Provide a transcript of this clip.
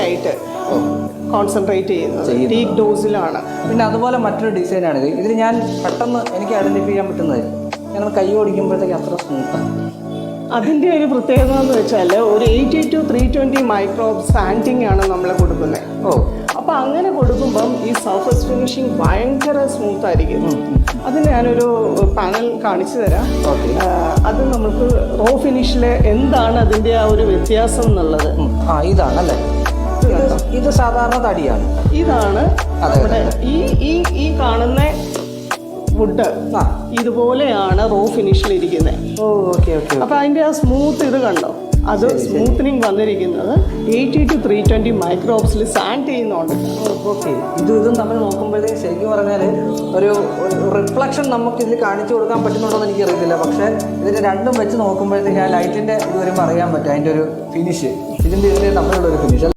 ആയിട്ട് കോൺസെൻട്രേറ്റ് ചെയ്യുന്നത് ടീക്ക് ഡോസിലാണ്. പിന്നെ അതുപോലെ മറ്റൊരു ഡിസൈനാണിത്. ഇതിൽ ഞാൻ പെട്ടെന്ന് എനിക്ക് ഐഡൻറ്റിഫൈ ചെയ്യാൻ പറ്റുന്നത് ഞങ്ങൾ കൈ ഓടിക്കുമ്പോഴത്തേക്ക് അത്ര സ്മൂത്താണ്. അതിൻ്റെ ഒരു പ്രത്യേകത എന്ന് വെച്ചാൽ ഒരു 80 to 320 മൈക്രോ സാൻഡിങ് ആണ് നമ്മൾ കൊടുക്കുന്നത്. അപ്പോൾ അങ്ങനെ കൊടുക്കുമ്പം ഈ സർഫസ് ഫിനിഷിങ് ഭയങ്കര സ്മൂത്ത് ആയിരിക്കും. അതിന് ഞാനൊരു പാനൽ കാണിച്ചു തരാം. അത് നമുക്ക് റോ ഫിനിഷിൽ എന്താണ് അതിൻ്റെ ആ ഒരു വ്യത്യാസം എന്നുള്ളത്. ഇതാണല്ലേ, ഇത് സാധാരണ തടിയാണ്. ഇതാണ് നമ്മുടെ ഈ കാണുന്ന വുഡ് ഇതുപോലെയാണ് റോ ഫിനിഷിലിരിക്കുന്നത്. അപ്പോൾ അതിൻ്റെ ആ സ്മൂത്ത് ഇത് കണ്ടോ, അത് സ്മൂത്തനിങ് വന്നിരിക്കുന്നത് 80 to 320 മൈക്രോബ്സിൽ സാൻഡ് ചെയ്യുന്നുണ്ട്. ഇതും നമ്മൾ നോക്കുമ്പോഴത്തേക്ക് ശരിക്കും പറഞ്ഞാൽ ഒരു റിഫ്ലക്ഷൻ നമുക്ക് ഇതിൽ കാണിച്ചു കൊടുക്കാൻ പറ്റുന്നുണ്ടോ എന്ന് എനിക്കറിയത്തില്ല. പക്ഷേ ഇതിന് രണ്ടും വെച്ച് നോക്കുമ്പോഴത്തേക്ക് ആ ലൈറ്റിൻ്റെ ഇത് വരുമ്പോൾ അറിയാൻ പറ്റും അതിൻ്റെ ഒരു ഫിനിഷ്, ഇതിൻ്റെ തമ്മിലുള്ളൊരു ഫിനിഷ്.